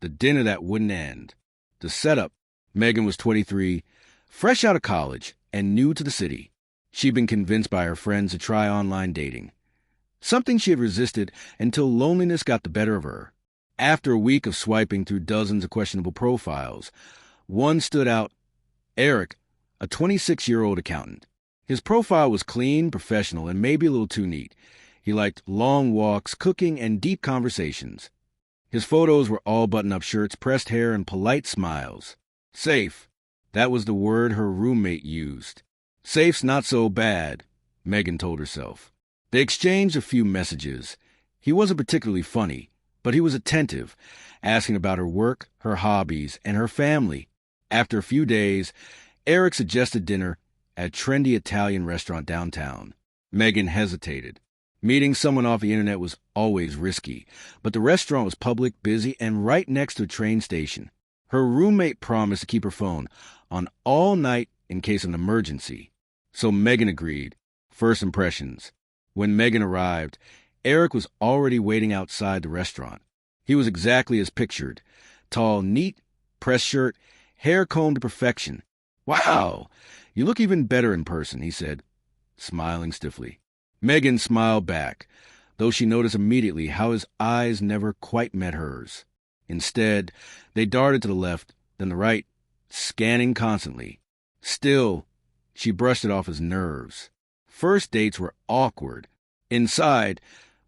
The dinner that wouldn't end. The setup. Megan was 23, fresh out of college, and new to the city. She'd been convinced by her friends to try online dating. Something she had resisted until loneliness got the better of her. After a week of swiping through dozens of questionable profiles, one stood out: Eric, a 26-year-old accountant. His profile was clean, professional, and maybe a little too neat. He liked long walks, cooking, and deep conversations. His photos were all button-up shirts, pressed hair, and polite smiles. Safe. That was the word her roommate used. Safe's not so bad, Megan told herself. They exchanged a few messages. He wasn't particularly funny, but he was attentive, asking about her work, her hobbies, and her family. After a few days, Eric suggested dinner at a trendy Italian restaurant downtown. Megan hesitated. Meeting someone off the internet was always risky, but the restaurant was public, busy, and right next to a train station. Her roommate promised to keep her phone on all night in case of an emergency. So Megan agreed. First impressions. When Megan arrived, Eric was already waiting outside the restaurant. He was exactly as pictured. Tall, neat, pressed shirt, hair combed to perfection. Wow, you look even better in person, he said, smiling stiffly. Megan smiled back, though she noticed immediately how his eyes never quite met hers. Instead, they darted to the left, then the right, scanning constantly. Still, she brushed it off as nerves. First dates were awkward. Inside,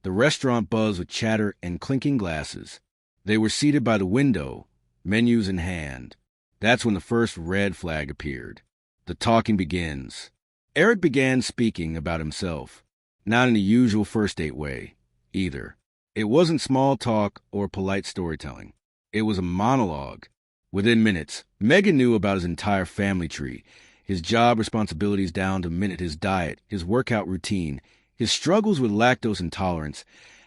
the restaurant buzzed with chatter and clinking glasses. They were seated by the window, menus in hand. That's when the first red flag appeared. The talking begins. Eric began speaking about himself, not in the usual first date way, either. It wasn't small talk or polite storytelling. It was a monologue. Within minutes, Megan knew about his entire family tree, his job responsibilities down to minute, his diet, his workout routine, his struggles with lactose intolerance,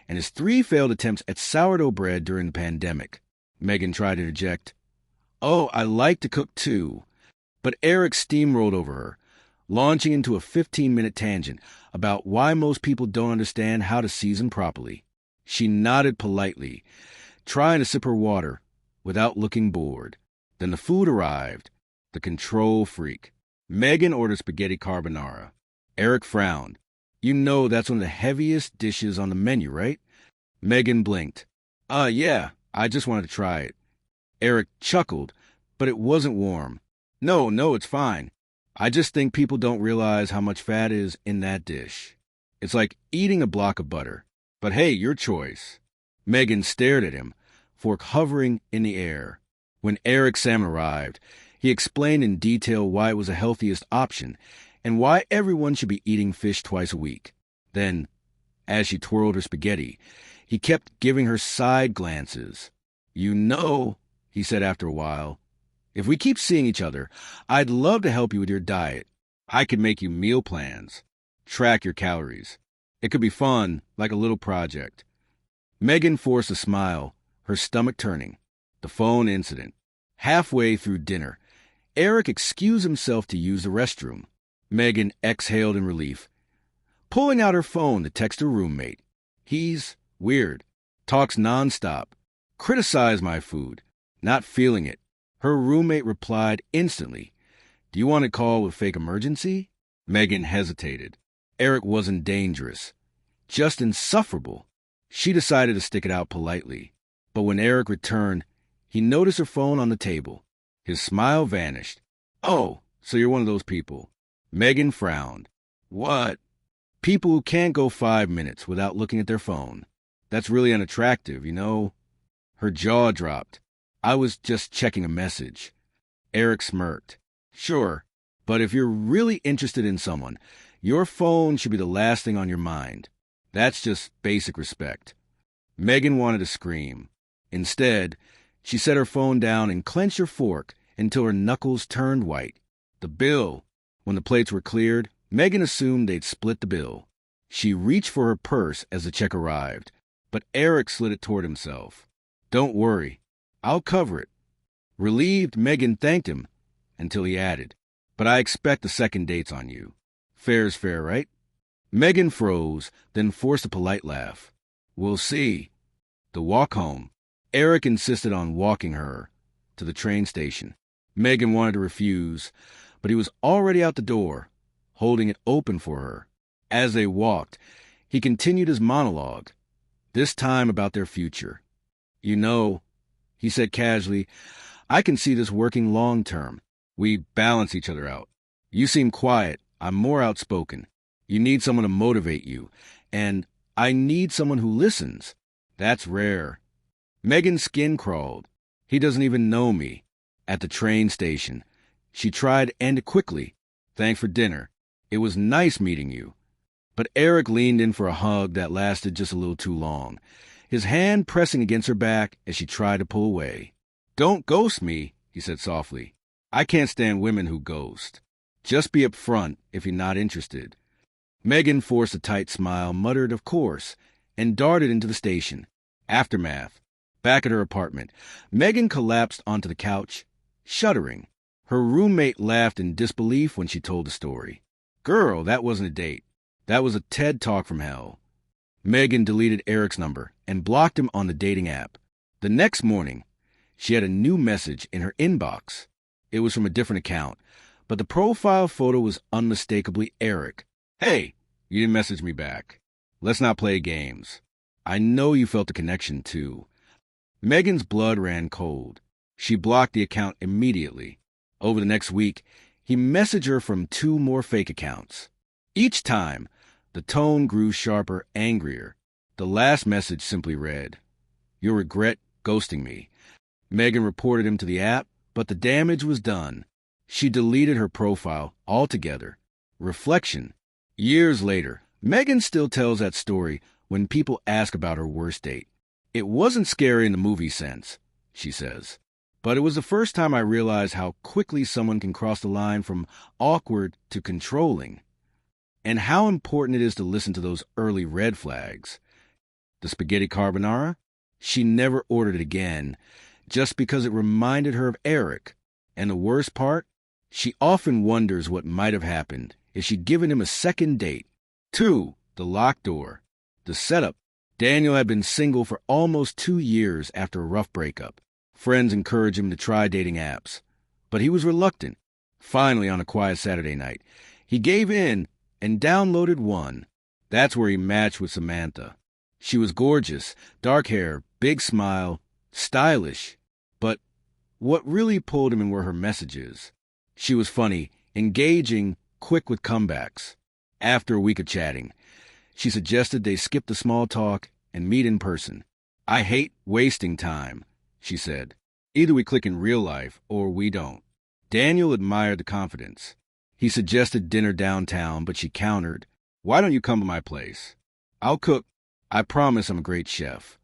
and his 3 failed attempts at sourdough bread during the pandemic. Megan tried to interject, "Oh, I like to cook too." But Eric steamrolled over her, launching into a 15-minute tangent about why most people don't understand how to season properly. She nodded politely, trying to sip her water without looking bored. Then the food arrived. The control freak. Megan ordered spaghetti carbonara. Eric frowned. You know that's one of the heaviest dishes on the menu, right? Megan blinked. Yeah, I just wanted to try it. Eric chuckled, but it wasn't warm. No, it's fine. I just think people don't realize how much fat is in that dish. It's like eating a block of butter. But hey, your choice. Megan stared at him, fork hovering in the air. When Eric's salmon arrived, he explained in detail why it was the healthiest option and why everyone should be eating fish twice a week. Then, as she twirled her spaghetti, he kept giving her side glances. You know, he said after a while, if we keep seeing each other, I'd love to help you with your diet. I could make you meal plans, track your calories. It could be fun, like a little project. Megan forced a smile, her stomach turning. The phone incident. Halfway through dinner, Eric excused himself to use the restroom. Megan exhaled in relief, pulling out her phone to text her roommate. He's weird. Talks nonstop. Criticized my food. Not feeling it. Her roommate replied instantly. Do you want to call with fake emergency? Megan hesitated. Eric wasn't dangerous. Just insufferable. She decided to stick it out politely. But when Eric returned, he noticed her phone on the table. His smile vanished. Oh, so you're one of those people. Megan frowned. What? People who can't go 5 minutes without looking at their phone. That's really unattractive, you know? Her jaw dropped. I was just checking a message. Eric smirked. Sure, but if you're really interested in someone, your phone should be the last thing on your mind. That's just basic respect. Megan wanted to scream. Instead, she set her phone down and clenched her fork until her knuckles turned white. The bill. When the plates were cleared, Megan assumed they'd split the bill. She reached for her purse as the check arrived, but Eric slid it toward himself. Don't worry, I'll cover it. Relieved, Megan thanked him until he added, but I expect the second date's on you. Fair's fair, right? Megan froze, then forced a polite laugh. We'll see. The walk home. Eric insisted on walking her to the train station. Megan wanted to refuse, but he was already out the door, holding it open for her. As they walked, he continued his monologue, this time about their future. "You know," he said casually, "I can see this working long term. We balance each other out. You seem quiet. I'm more outspoken. You need someone to motivate you. And I need someone who listens. That's rare." Megan's skin crawled. "He doesn't even know me." At the train station, she tried to end it quickly. "Thanks for dinner. It was nice meeting you." But Eric leaned in for a hug that lasted just a little too long, his hand pressing against her back as she tried to pull away. "Don't ghost me," he said softly. "I can't stand women who ghost. Just be upfront if you're not interested." Megan forced a tight smile, muttered, "Of course," and darted into the station. Aftermath. Back at her apartment, Megan collapsed onto the couch, shuddering. Her roommate laughed in disbelief when she told the story. "Girl, that wasn't a date. That was a TED Talk from hell." Megan deleted Eric's number and blocked him on the dating app. The next morning, she had a new message in her inbox. It was from a different account, but the profile photo was unmistakably Eric. "Hey, you didn't message me back. Let's not play games. I know you felt the connection, too." Megan's blood ran cold. She blocked the account immediately. Over the next week, he messaged her from 2 more fake accounts. Each time, the tone grew sharper, angrier. The last message simply read, "You'll regret ghosting me." Megan reported him to the app, but the damage was done. She deleted her profile altogether. Reflection. Years later, Megan still tells that story when people ask about her worst date. "It wasn't scary in the movie sense," she says, "but it was the first time I realized how quickly someone can cross the line from awkward to controlling, and how important it is to listen to those early red flags." The spaghetti carbonara? She never ordered it again, just because it reminded her of Eric. And the worst part? She often wonders what might have happened if she'd given him a second date. 2. The locked door. The setup. Daniel had been single for almost 2 years after a rough breakup. Friends encouraged him to try dating apps, but he was reluctant. Finally, on a quiet Saturday night, he gave in and downloaded one. That's where he matched with Samantha. She was gorgeous, dark hair, big smile, stylish. But what really pulled him in were her messages. She was funny, engaging, quick with comebacks. After a week of chatting, she suggested they skip the small talk and meet in person. "I hate wasting time," she said. "Either we click in real life or we don't." Daniel admired the confidence. He suggested dinner downtown, but she countered, "Why don't you come to my place? I'll cook. I promise I'm a great chef."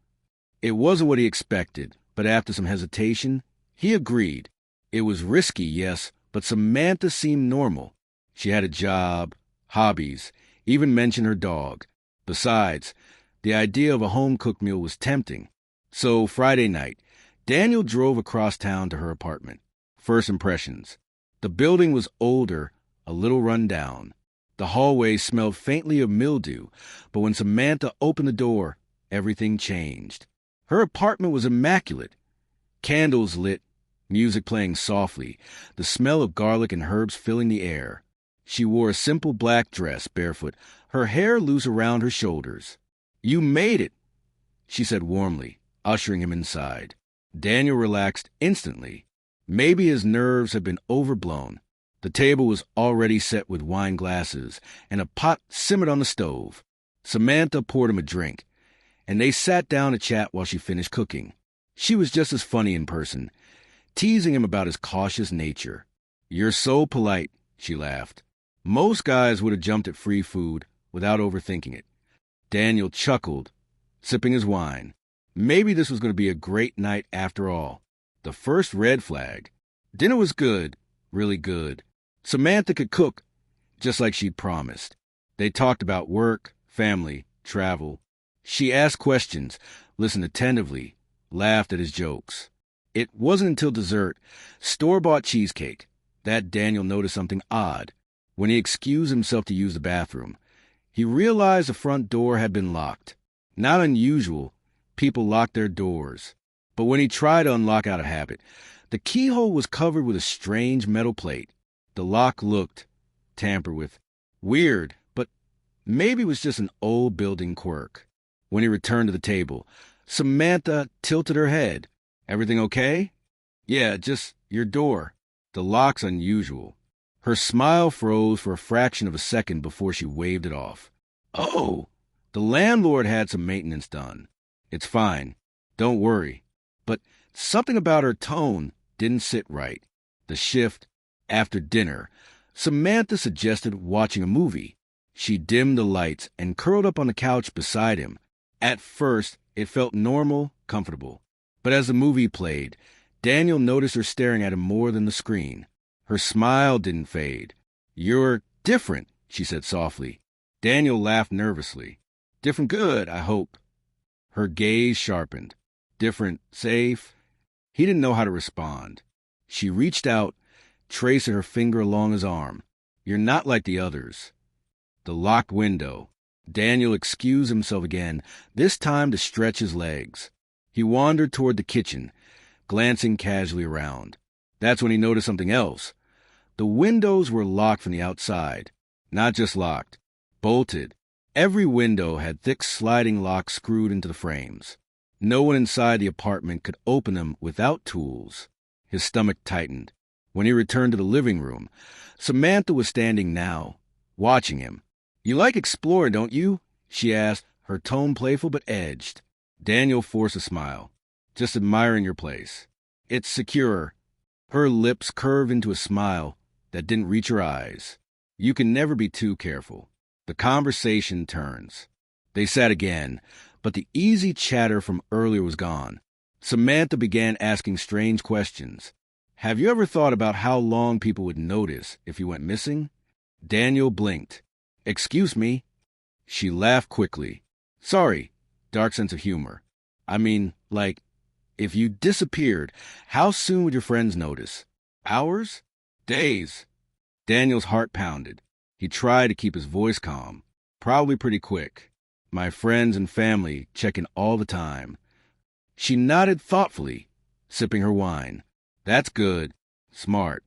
It wasn't what he expected, but after some hesitation, he agreed. It was risky, yes, but Samantha seemed normal. She had a job, hobbies, even mentioned her dog. Besides, the idea of a home-cooked meal was tempting. So Friday night, Daniel drove across town to her apartment. First impressions. The building was older, a little run down. The hallway smelled faintly of mildew, but when Samantha opened the door, everything changed. Her apartment was immaculate. Candles lit, music playing softly, the smell of garlic and herbs filling the air. She wore a simple black dress, barefoot, her hair loose around her shoulders. "You made it," she said warmly, ushering him inside. Daniel relaxed instantly. Maybe his nerves had been overblown. The table was already set with wine glasses, and a pot simmered on the stove. Samantha poured him a drink, and they sat down to chat while she finished cooking. She was just as funny in person, teasing him about his cautious nature. "You're so polite," she laughed. Most guys would have jumped at free food without overthinking it. Daniel chuckled, sipping his wine. Maybe this was going to be a great night after all. The first red flag. Dinner was good, really good. Samantha could cook, just like she'd promised. They talked about work, family, travel. She asked questions, listened attentively, laughed at his jokes. It wasn't until dessert, store-bought cheesecake, that Daniel noticed something odd. When he excused himself to use the bathroom, he realized the front door had been locked. Not unusual, people locked their doors. But when he tried to unlock out of habit, the keyhole was covered with a strange metal plate. The lock looked tampered with. Weird, but maybe it was just an old building quirk. When he returned to the table, Samantha tilted her head. Everything okay? Yeah, just your door. The lock's unusual. Her smile froze for a fraction of a second before she waved it off. Oh, the landlord had some maintenance done. It's fine. Don't worry. But something about her tone didn't sit right. The shift, after dinner, Samantha suggested watching a movie. She dimmed the lights and curled up on the couch beside him. At first, it felt normal, comfortable. But as the movie played, Daniel noticed her staring at him more than the screen. Her smile didn't fade. You're different, she said softly. Daniel laughed nervously. Different good, I hope. Her gaze sharpened. Different, safe. He didn't know how to respond. She reached out, tracing her finger along his arm. You're not like the others. The locked window. Daniel excused himself again, this time to stretch his legs. He wandered toward the kitchen, glancing casually around. That's when he noticed something else. The windows were locked from the outside. Not just locked, bolted. Every window had thick sliding locks screwed into the frames. No one inside the apartment could open them without tools. His stomach tightened. When he returned to the living room, Samantha was standing now, watching him. You like exploring, don't you? She asked, her tone playful but edged. Daniel forced a smile. Just admiring your place. It's secure. Her lips curved into a smile that didn't reach her eyes. You can never be too careful. The conversation turns. They sat again, but the easy chatter from earlier was gone. Samantha began asking strange questions. Have you ever thought about how long people would notice if you went missing? Daniel blinked. Excuse me? She laughed quickly. Sorry, dark sense of humor. I mean, like, if you disappeared, how soon would your friends notice? Hours? Days? Daniel's heart pounded. He tried to keep his voice calm. Probably pretty quick. My friends and family check in all the time. She nodded thoughtfully, sipping her wine. That's good. Smart.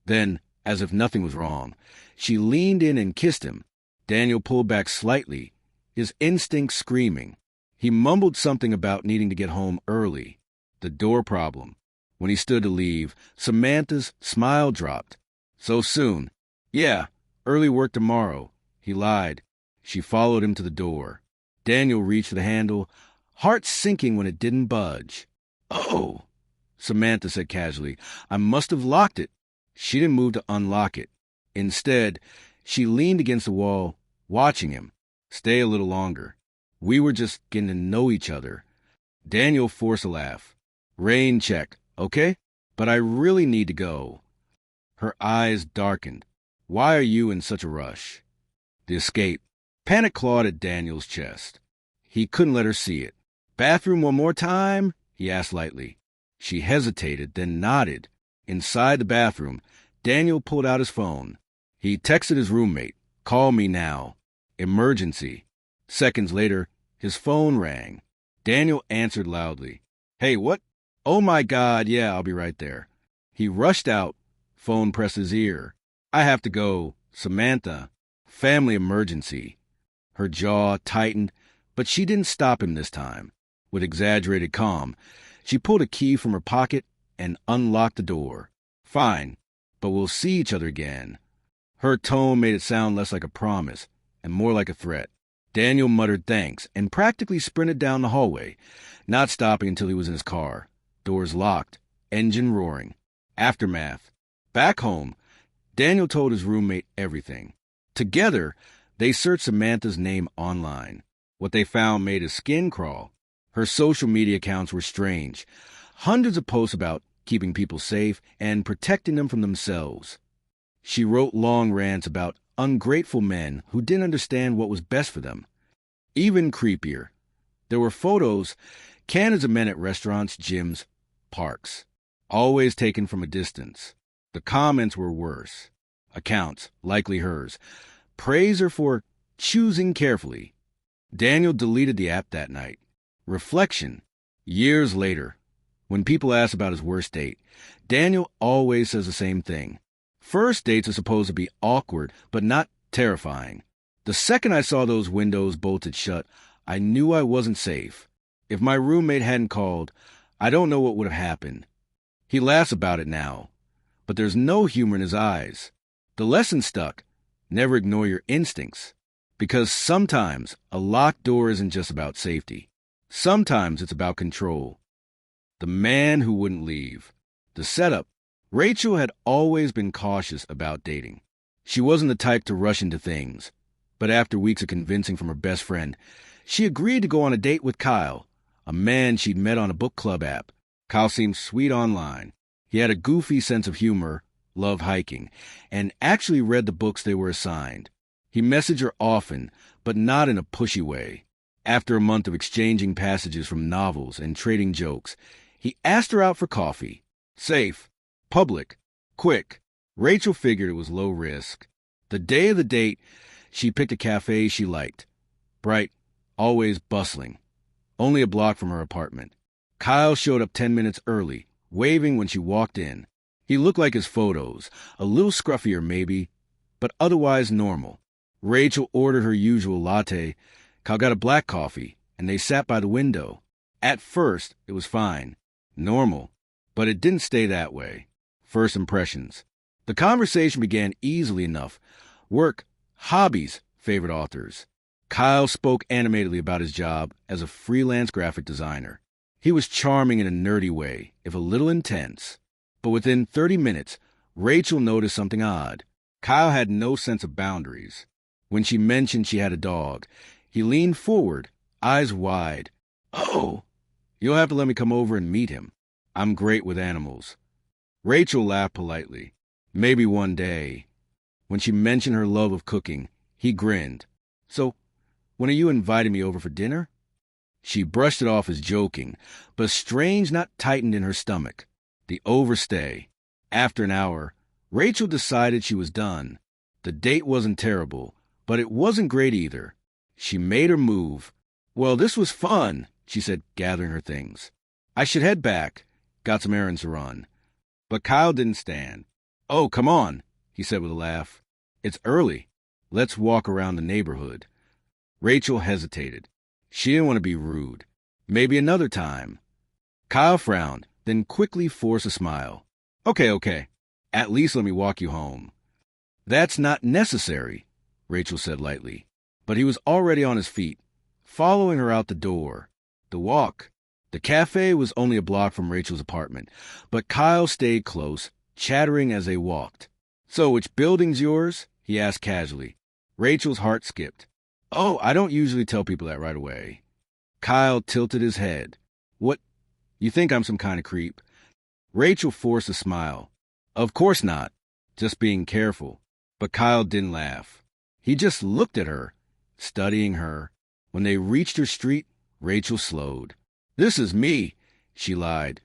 Then, as if nothing was wrong, she leaned in and kissed him. Daniel pulled back slightly, his instincts screaming. He mumbled something about needing to get home early. The door problem. When he stood to leave, Samantha's smile dropped. So soon. Yeah, early work tomorrow. He lied. She followed him to the door. Daniel reached for the handle, heart sinking when it didn't budge. Oh, Samantha said casually. I must have locked it. She didn't move to unlock it. Instead, she leaned against the wall, watching him. Stay a little longer. We were just getting to know each other. Daniel forced a laugh. Rain check, okay? But I really need to go. Her eyes darkened. Why are you in such a rush? The escape. Panic clawed at Daniel's chest. He couldn't let her see it. Bathroom one more time? He asked lightly. She hesitated, then nodded. Inside the bathroom, Daniel pulled out his phone. He texted his roommate. Call me now. Emergency. Seconds later, his phone rang. Daniel answered loudly. Hey, what? Oh my God, yeah, I'll be right there. He rushed out. Phone pressed his ear. I have to go. Samantha. Family emergency. Her jaw tightened, but she didn't stop him this time. With exaggerated calm, she pulled a key from her pocket and unlocked the door. Fine, but we'll see each other again. Her tone made it sound less like a promise and more like a threat. Daniel muttered thanks and practically sprinted down the hallway, not stopping until he was in his car. Doors locked, engine roaring. Aftermath. Back home, Daniel told his roommate everything. Together, they searched Samantha's name online. What they found made his skin crawl. Her social media accounts were strange. Hundreds of posts about keeping people safe and protecting them from themselves. She wrote long rants about ungrateful men who didn't understand what was best for them. Even creepier, there were photos, candid of men at restaurants, gyms, parks, always taken from a distance. The comments were worse. Accounts, likely hers, praised her for choosing carefully. Daniel deleted the app that night. Reflection. Years later, When people ask about his worst date, Daniel always says the same thing. First dates are supposed to be awkward, but not terrifying. The second I saw those windows bolted shut, I knew I wasn't safe. If my roommate hadn't called, I don't know what would have happened. He laughs about it now, but there's no humor in his eyes. The lesson stuck. Never ignore your instincts. Because sometimes a locked door isn't just about safety. Sometimes it's about control. The man who wouldn't leave. The setup. Rachel had always been cautious about dating. She wasn't the type to rush into things. But after weeks of convincing from her best friend, she agreed to go on a date with Kyle, a man she'd met on a book club app. Kyle seemed sweet online. He had a goofy sense of humor, loved hiking, and actually read the books they were assigned. He messaged her often, but not in a pushy way. After a month of exchanging passages from novels and trading jokes, he asked her out for coffee. Safe, public, quick. Rachel figured it was low risk. The day of the date, she picked a cafe she liked. Bright, always bustling. Only a block from her apartment. Kyle showed up 10 minutes early, waving when she walked in. He looked like his photos, a little scruffier maybe, but otherwise normal. Rachel ordered her usual latte. Kyle got a black coffee, and they sat by the window. At first, it was fine. Normal. But it didn't stay that way. First impressions. The conversation began easily enough. Work, hobbies, favorite authors. Kyle spoke animatedly about his job as a freelance graphic designer. He was charming in a nerdy way, if a little intense. But within 30 minutes, Rachel noticed something odd. Kyle had no sense of boundaries. When she mentioned she had a dog, he leaned forward, eyes wide. "Oh, you'll have to let me come over and meet him. I'm great with animals." Rachel laughed politely. Maybe one day. When she mentioned her love of cooking, he grinned. "So, when are you inviting me over for dinner?" She brushed it off as joking, but a strange knot tightened in her stomach. The overstay. After an hour, Rachel decided she was done. The date wasn't terrible, but it wasn't great either. She made her move. "Well, this was fun," she said, gathering her things. "I should head back. Got some errands to run." But Kyle didn't stand. "Oh, come on," he said with a laugh. "It's early. Let's walk around the neighborhood." Rachel hesitated. She didn't want to be rude. Maybe another time. Kyle frowned, then quickly forced a smile. Okay. At least let me walk you home." "That's not necessary," Rachel said lightly. But he was already on his feet, following her out the door. The walk. The cafe was only a block from Rachel's apartment, but Kyle stayed close, chattering as they walked. "So, which building's yours?" he asked casually. Rachel's heart skipped. "Oh, I don't usually tell people that right away." Kyle tilted his head. "What? You think I'm some kind of creep?" Rachel forced a smile. "Of course not. Just being careful." But Kyle didn't laugh. He just looked at her, studying her. When they reached her street, Rachel slowed. "This is me," she lied,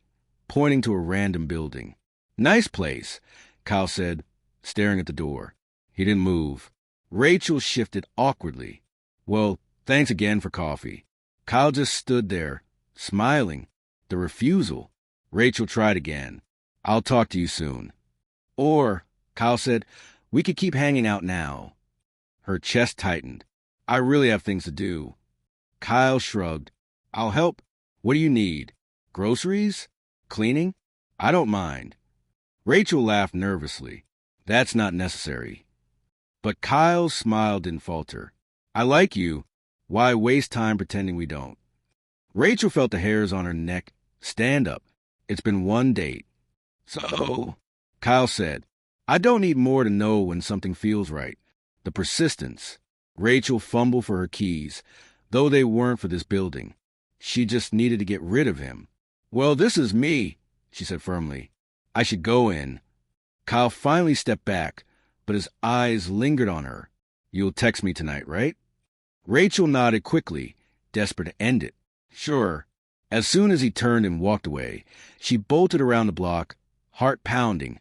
pointing to a random building. "Nice place," Kyle said, staring at the door. He didn't move. Rachel shifted awkwardly. "Well, thanks again for coffee." Kyle just stood there, smiling. The refusal. Rachel tried again. "I'll talk to you soon." "Or," Kyle said, "we could keep hanging out now." Her chest tightened. "I really have things to do." Kyle shrugged. "I'll help. What do you need? Groceries? Cleaning? I don't mind." Rachel laughed nervously. "That's not necessary." But Kyle's smile didn't falter. "I like you. Why waste time pretending we don't?" Rachel felt the hairs on her neck stand up. It's been one date. "So," Kyle said, "I don't need more to know when something feels right." The persistence. Rachel fumbled for her keys, though they weren't for this building. She just needed to get rid of him. "Well, this is me," she said firmly. "I should go in." Kyle finally stepped back, but his eyes lingered on her. "You'll text me tonight, right?" Rachel nodded quickly, desperate to end it. "Sure." As soon as he turned and walked away, she bolted around the block, heart pounding,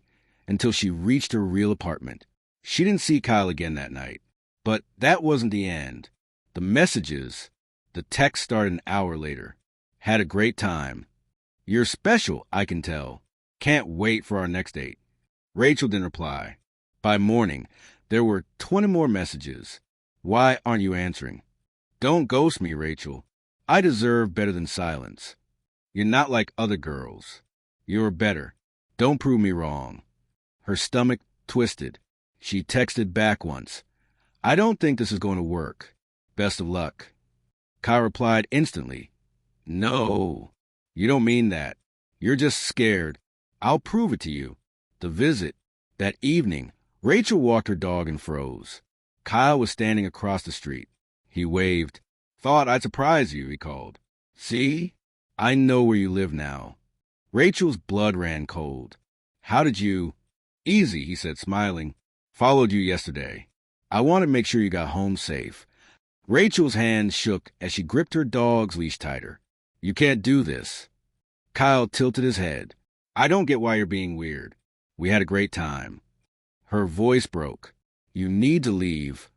until she reached her real apartment. She didn't see Kyle again that night. But that wasn't the end. The messages, the text started an hour later. "Had a great time. You're special, I can tell. Can't wait for our next date. Rachel didn't reply. By morning, there were 20 more messages. Why aren't you answering? Don't ghost me, Rachel. I deserve better than silence. You're not like other girls. You're better. Don't prove me wrong. Her stomach twisted. She texted back once. I don't think this is going to work. Best of luck. Kyle replied instantly. No, you don't mean that. You're just scared. I'll prove it to you. The visit. That evening, Rachel walked her dog and froze. Kyle was standing across the street. He waved. Thought I'd surprise you, he called. See? I know where you live now. Rachel's blood ran cold. How did you... Easy, he said, smiling. Followed you yesterday. I want to make sure you got home safe. Rachel's hands shook as she gripped her dog's leash tighter. You can't do this. Kyle tilted his head. I don't get why you're being weird. We had a great time. Her voice broke. You need to leave.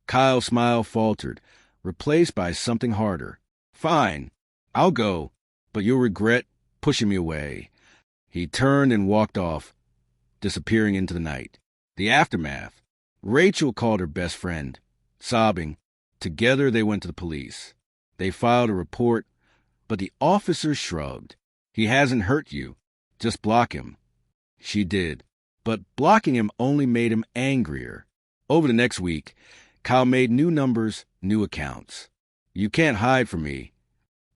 Kyle's smile faltered, replaced by something harder. Fine, I'll go, but you'll regret pushing me away. He turned and walked off, disappearing into the night. The aftermath. Rachel called her best friend, sobbing. Together they went to the police. They filed a report, but the officer shrugged. He hasn't hurt you. Just block him. She did, but blocking him only made him angrier. Over the next week, Kyle made new numbers, new accounts. You can't hide from me.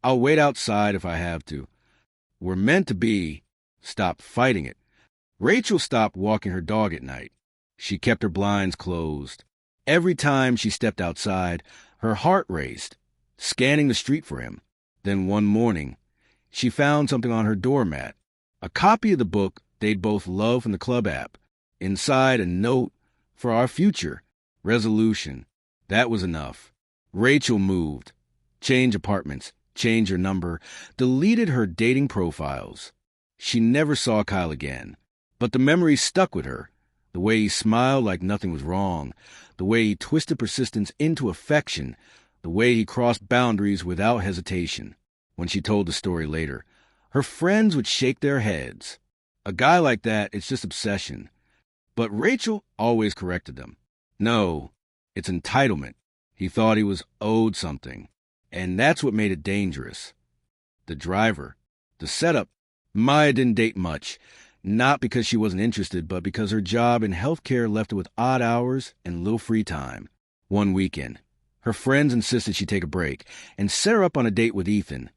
I'll wait outside if I have to. We're meant to be. Stop fighting it. Rachel stopped walking her dog at night. She kept her blinds closed. Every time she stepped outside, her heart raced, scanning the street for him. Then one morning, she found something on her doormat, a copy of the book they'd both loved from the club app. Inside, a note for our future. Resolution. That was enough. Rachel moved. Changed apartments. Changed her number. Deleted her dating profiles. She never saw Kyle again. But the memory stuck with her. The way he smiled like nothing was wrong. The way he twisted persistence into affection. The way he crossed boundaries without hesitation. When she told the story later, her friends would shake their heads. A guy like that, it's just obsession. But Rachel always corrected them. No, it's entitlement. He thought he was owed something. And that's what made it dangerous. The driver. The setup. Maya didn't date much. Not because she wasn't interested, but because her job in healthcare left her with odd hours and little free time. One weekend, her friends insisted she take a break and set her up on a date with Ethan,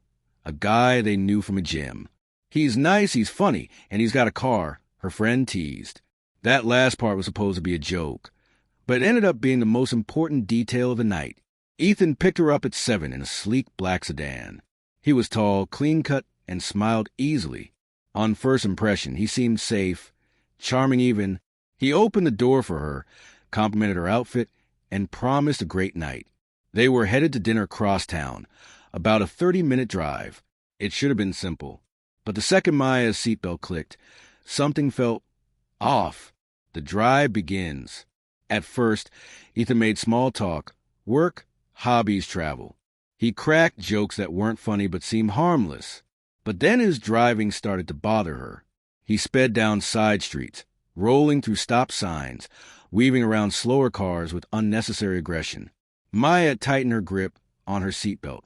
a guy they knew from a gym. He's nice, he's funny, and he's got a car, her friend teased. That last part was supposed to be a joke, but it ended up being the most important detail of the night. Ethan picked her up at 7 in a sleek black sedan. He was tall, clean-cut, and smiled easily. On first impression, he seemed safe, charming even. He opened the door for her, complimented her outfit, and promised a great night. They were headed to dinner across town, about a 30-minute drive. It should have been simple. But the second Maya's seatbelt clicked, something felt off. The drive begins. At first, Ethan made small talk, work, hobbies, travel. He cracked jokes that weren't funny but seemed harmless. But then his driving started to bother her. He sped down side streets, rolling through stop signs, weaving around slower cars with unnecessary aggression. Maya tightened her grip on her seatbelt.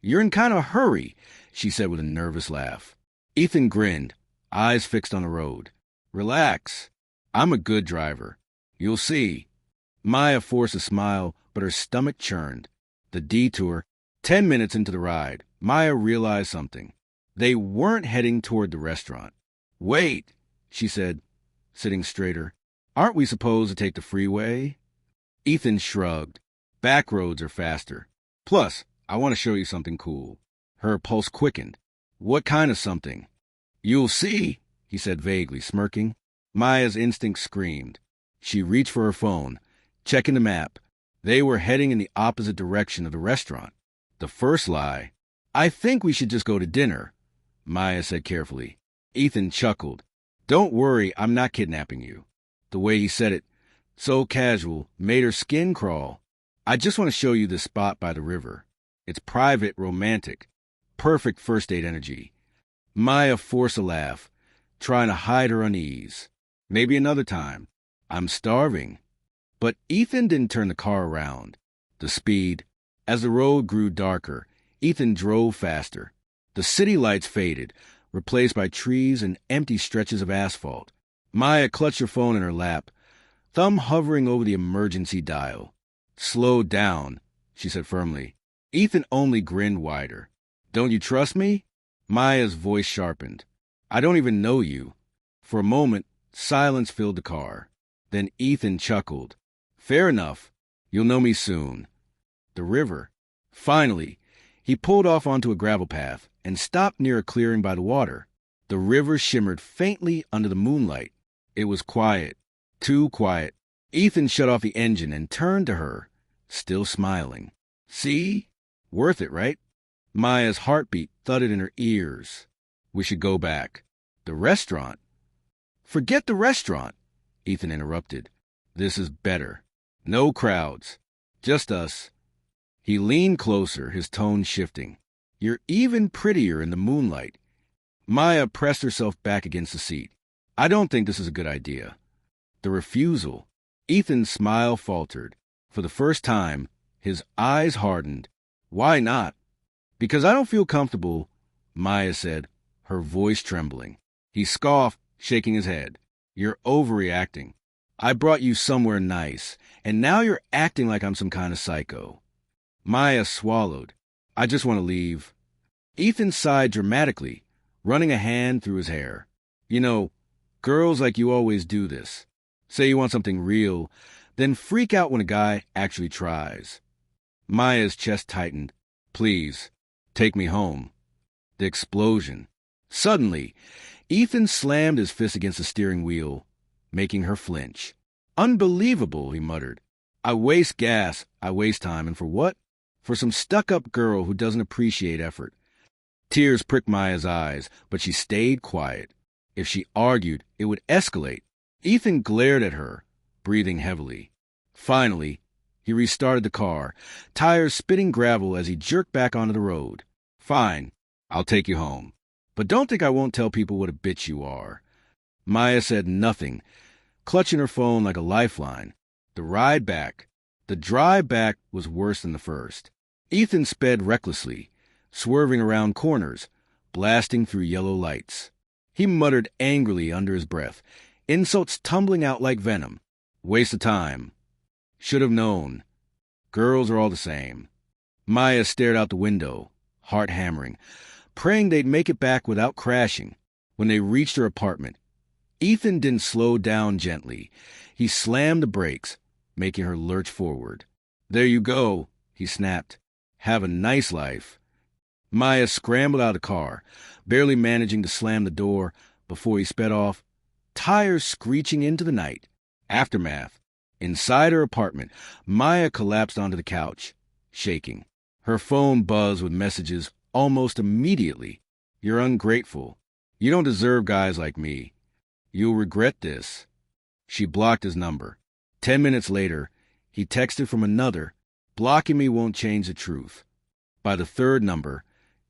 You're in kind of a hurry, she said with a nervous laugh. Ethan grinned, eyes fixed on the road. Relax. I'm a good driver. You'll see. Maya forced a smile, but her stomach churned. The detour. 10 minutes into the ride, Maya realized something. They weren't heading toward the restaurant. Wait, she said, sitting straighter. Aren't we supposed to take the freeway? Ethan shrugged. Back roads are faster. Plus, I want to show you something cool. Her pulse quickened. What kind of something? You'll see, he said vaguely, smirking. Maya's instinct screamed. She reached for her phone, checking the map. They were heading in the opposite direction of the restaurant. The first lie. I think we should just go to dinner, Maya said carefully. Ethan chuckled. Don't worry, I'm not kidnapping you. The way he said it, so casual, made her skin crawl. I just want to show you this spot by the river. It's private, romantic. Perfect first date energy. Maya forced a laugh, trying to hide her unease. Maybe another time. I'm starving. But Ethan didn't turn the car around. The speed. As the road grew darker, Ethan drove faster. The city lights faded, replaced by trees and empty stretches of asphalt. Maya clutched her phone in her lap, thumb hovering over the emergency dial. Slow down, she said firmly. Ethan only grinned wider. Don't you trust me? Maya's voice sharpened. I don't even know you. For a moment, silence filled the car. Then Ethan chuckled. Fair enough. You'll know me soon. The river. Finally, he pulled off onto a gravel path and stopped near a clearing by the water. The river shimmered faintly under the moonlight. It was quiet. Too quiet. Ethan shut off the engine and turned to her, still smiling. See? Worth it, right? Maya's heartbeat thudded in her ears. We should go back. The restaurant? Forget the restaurant, Ethan interrupted. This is better. No crowds. Just us. He leaned closer, his tone shifting. You're even prettier in the moonlight. Maya pressed herself back against the seat. I don't think this is a good idea. The refusal. Ethan's smile faltered. For the first time, his eyes hardened. Why not? Because I don't feel comfortable, Maya said, her voice trembling. He scoffed, shaking his head. You're overreacting. I brought you somewhere nice, and now you're acting like I'm some kind of psycho. Maya swallowed. I just want to leave. Ethan sighed dramatically, running a hand through his hair. You know, girls like you always do this. Say you want something real, then freak out when a guy actually tries. Maya's chest tightened. Please, take me home. The explosion. Suddenly, Ethan slammed his fist against the steering wheel, making her flinch. Unbelievable, he muttered. I waste gas, I waste time, and for what? For some stuck-up girl who doesn't appreciate effort. Tears pricked Maya's eyes, but she stayed quiet. If she argued, it would escalate. Ethan glared at her, breathing heavily. Finally, he restarted the car, tires spitting gravel as he jerked back onto the road. Fine, I'll take you home. But don't think I won't tell people what a bitch you are. Maya said nothing, clutching her phone like a lifeline. The ride back. The drive back was worse than the first. Ethan sped recklessly, swerving around corners, blasting through yellow lights. He muttered angrily under his breath, insults tumbling out like venom. Waste of time. Should have known. Girls are all the same. Maya stared out the window, heart hammering, praying they'd make it back without crashing. When they reached her apartment, Ethan didn't slow down gently. He slammed the brakes, making her lurch forward. There you go, he snapped. Have a nice life. Maya scrambled out of the car, barely managing to slam the door before he sped off, tires screeching into the night. Aftermath. Inside her apartment, Maya collapsed onto the couch, shaking. Her phone buzzed with messages almost immediately. You're ungrateful. You don't deserve guys like me. You'll regret this. She blocked his number. 10 minutes later, he texted from another. Blocking me won't change the truth. By the third number,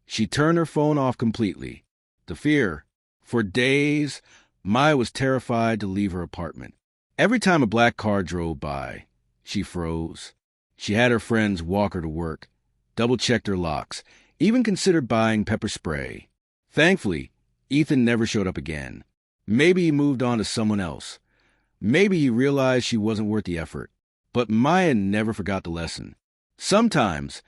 she turned her phone off completely. The fear. For days, Maya was terrified to leave her apartment. Every time a black car drove by, she froze. She had her friends walk her to work, double-checked her locks, even considered buying pepper spray. Thankfully, Ethan never showed up again. Maybe he moved on to someone else. Maybe he realized she wasn't worth the effort. But Maya never forgot the lesson. Sometimes,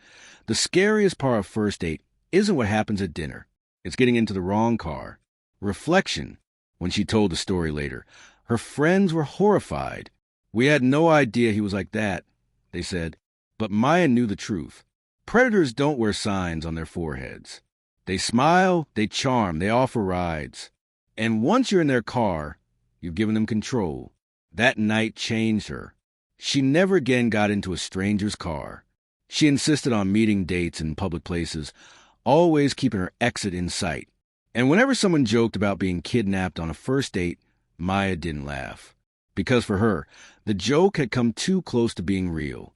the scariest part of first date isn't what happens at dinner. It's getting into the wrong car. Reflection. When she told the story later, her friends were horrified. We had no idea he was like that, they said. But Maya knew the truth. Predators don't wear signs on their foreheads. They smile, they charm, they offer rides. And once you're in their car, you've given them control. That night changed her. She never again got into a stranger's car. She insisted on meeting dates in public places, always keeping her exit in sight. And whenever someone joked about being kidnapped on a first date, Maya didn't laugh. Because for her, the joke had come too close to being real.